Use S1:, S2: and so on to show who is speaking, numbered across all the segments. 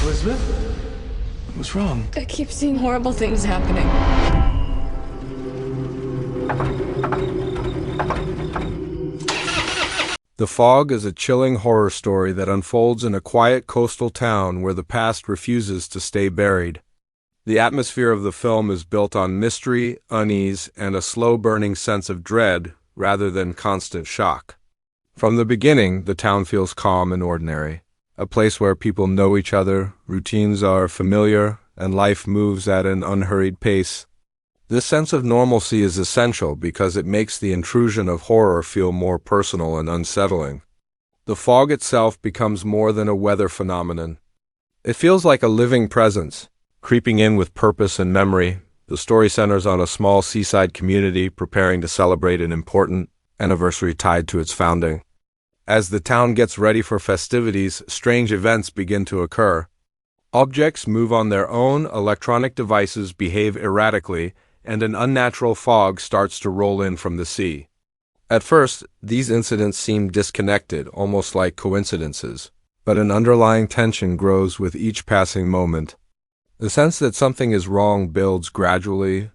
S1: Elizabeth? What's wrong?
S2: I keep seeing horrible things happening.
S3: The Fog is a chilling horror story that unfolds in a quiet coastal town where the past refuses to stay buried. The atmosphere of the film is built on mystery, unease, and a slow-burning sense of dread rather than constant shock. From the beginning, the town feels calm and ordinary, a place where people know each other, routines are familiar, and life moves at an unhurried pace. This sense of normalcy is essential because it makes the intrusion of horror feel more personal and unsettling. The fog itself becomes more than a weather phenomenon. It feels like a living presence, creeping in with purpose and memory. The story centers on a small seaside community preparing to celebrate an important anniversary tied to its founding. As the town gets ready for festivities, strange events begin to occur. Objects move on their own, electronic devices behave erratically, and an unnatural fog starts to roll in from the sea. At first, these incidents seem disconnected, almost like coincidences, but an underlying tension grows with each passing moment. The sense that something is wrong builds gradually,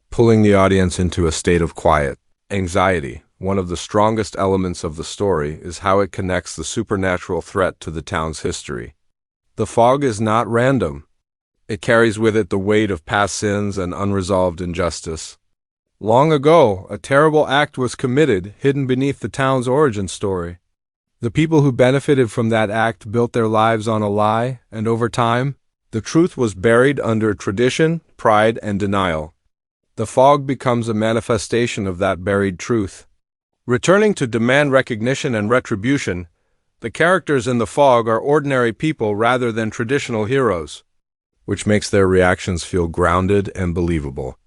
S3: pulling the audience into a state of quiet. Anxiety, one of the strongest elements of the story, is how it connects the supernatural threat to the town's history. The fog is not random. It carries with it the weight of past sins and unresolved injustice. Long ago, a terrible act was committed, hidden beneath the town's origin story. The people who benefited from that act built their lives on a lie, and over time, the truth was buried under tradition, pride, and denial. The fog becomes a manifestation of that buried truth. Returning to demand recognition and retribution, the characters in the fog are ordinary people rather than traditional heroes, which makes their reactions feel grounded and believable.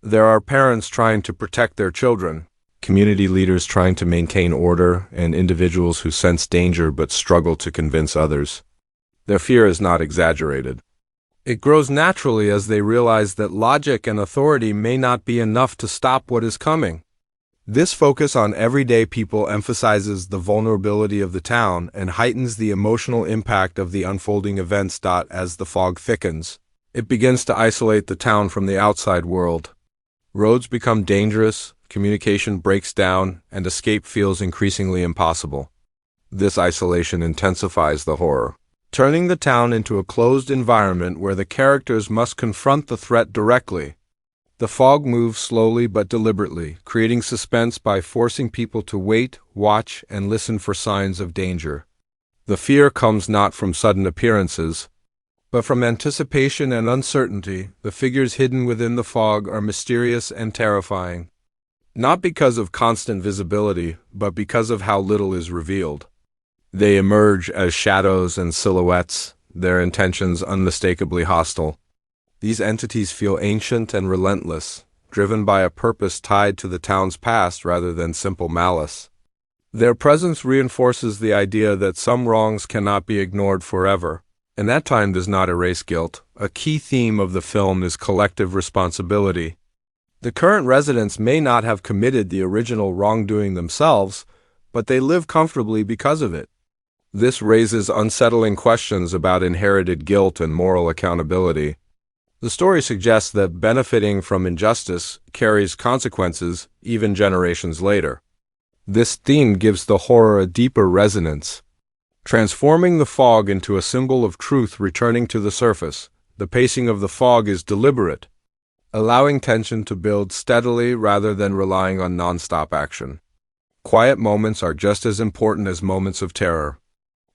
S3: There are parents trying to protect their children, community leaders trying to maintain order, and individuals who sense danger but struggle to convince others. Their fear is not exaggerated. It grows naturally as they realize that logic and authority may not be enough to stop what is coming. This focus on everyday people emphasizes the vulnerability of the town and heightens the emotional impact of the unfolding events. As the fog thickens, it begins to isolate the town from the outside world. Roads become dangerous, communication breaks down, and escape feels increasingly impossible. This isolation intensifies the horror, turning the town into a closed environment where the characters must confront the threat directly. The fog moves slowly but deliberately, creating suspense by forcing people to wait, watch, and listen for signs of danger. The fear comes not from sudden appearances, but from anticipation and uncertainty. The figures hidden within the fog are mysterious and terrifying, not because of constant visibility, but because of how little is revealed. They emerge as shadows and silhouettes, their intentions unmistakably hostile. These entities feel ancient and relentless, driven by a purpose tied to the town's past rather than simple malice. Their presence reinforces the idea that some wrongs cannot be ignored forever, and that time does not erase guilt. A key theme of the film is collective responsibility. The current residents may not have committed the original wrongdoing themselves, but they live comfortably because of it. This raises unsettling questions about inherited guilt and moral accountability. The story suggests that benefiting from injustice carries consequences even generations later. This theme gives the horror a deeper resonance, transforming the fog into a symbol of truth returning to the surface. The pacing of the fog is deliberate, allowing tension to build steadily rather than relying on non-stop action. Quiet moments are just as important as moments of terror.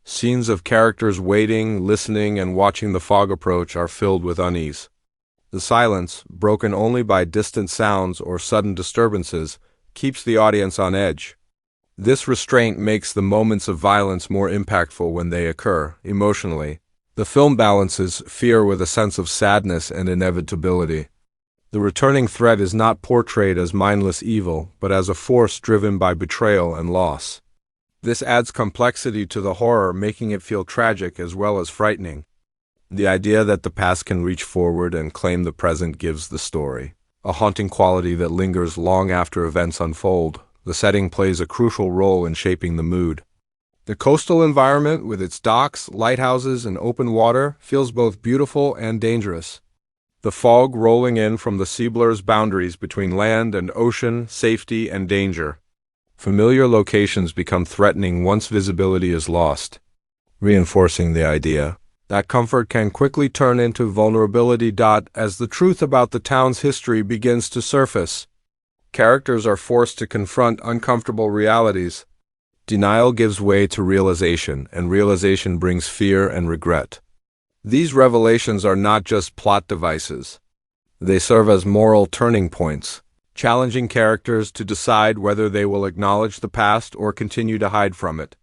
S3: Scenes of characters waiting, listening, and watching the fog approach are filled with unease. The silence, broken only by distant sounds or sudden disturbances, keeps the audience on edge. This restraint makes the moments of violence more impactful when they occur. Emotionally, the film balances fear with a sense of sadness and inevitability. The returning threat is not portrayed as mindless evil, but as a force driven by betrayal and loss. This adds complexity to the horror, making it feel tragic as well as frightening. The idea that the past can reach forward and claim the present gives the story a haunting quality that lingers long after events unfold. The setting plays a crucial role in shaping the mood. The coastal environment, with its docks, lighthouses, and open water, feels both beautiful and dangerous. The fog rolling in from the sea blurs boundaries between land and ocean, safety and danger. Familiar locations become threatening once visibility is lost, reinforcing the idea that comfort can quickly turn into vulnerability. As the truth about the town's history begins to surface, characters are forced to confront uncomfortable realities. Denial gives way to realization, and realization brings fear and regret. These revelations are not just plot devices. They serve as moral turning points, challenging characters to decide whether they will acknowledge the past or continue to hide from it.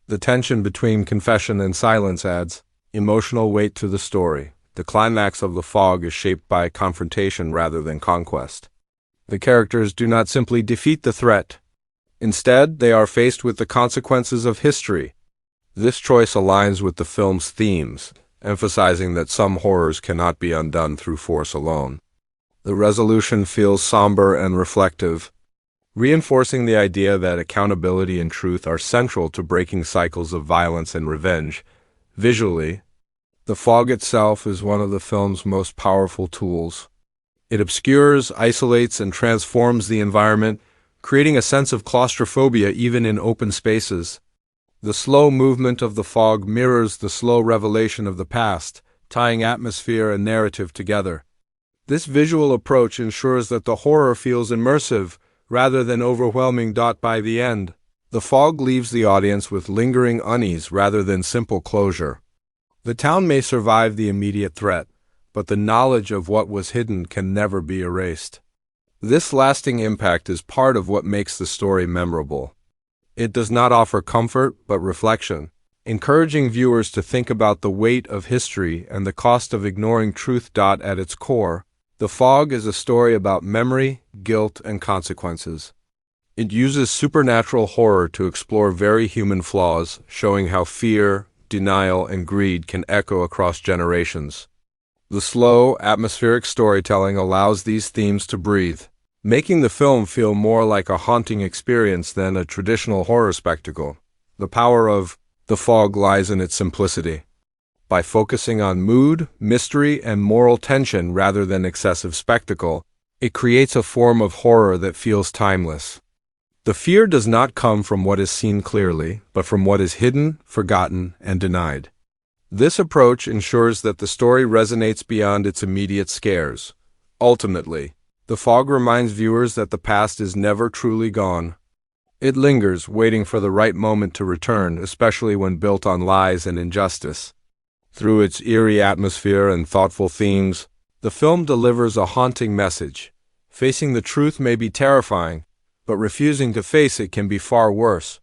S3: The tension between confession and silence adds emotional weight to the story. The climax of The Fog is shaped by confrontation rather than conquest. The characters do not simply defeat the threat. Instead, they are faced with the consequences of history. This choice aligns with the film's themes, emphasizing that some horrors cannot be undone through force alone. The resolution feels somber and reflective, reinforcing the idea that accountability and truth are central to breaking cycles of violence and revenge. Visually, The Fog itself is one of the film's most powerful tools. It obscures, isolates, and transforms the environment, creating a sense of claustrophobia even in open spaces. The slow movement of the fog mirrors the slow revelation of the past, tying atmosphere and narrative together. This visual approach ensures that the horror feels immersive rather than overwhelming. By the end, The Fog leaves the audience with lingering unease rather than simple closure. The town may survive the immediate threat, but the knowledge of what was hidden can never be erased. This lasting impact is part of what makes the story memorable. It does not offer comfort, but reflection, encouraging viewers to think about the weight of history and the cost of ignoring truth. At its core, The Fog is a story about memory, guilt, and consequences. It uses supernatural horror to explore very human flaws, showing how fear, denial, and greed can echo across generations. The slow, atmospheric storytelling allows these themes to breathe, making the film feel more like a haunting experience than a traditional horror spectacle. The power of The Fog lies in its simplicity. By focusing on mood, mystery, and moral tension rather than excessive spectacle, it creates a form of horror that feels timeless. The fear does not come from what is seen clearly, but from what is hidden, forgotten, and denied. This approach ensures that the story resonates beyond its immediate scares. Ultimately, The Fog reminds viewers that the past is never truly gone. It lingers, waiting for the right moment to return, especially when built on lies and injustice. Through its eerie atmosphere and thoughtful themes, the film delivers a haunting message. Facing the truth may be terrifying, but refusing to face it can be far worse.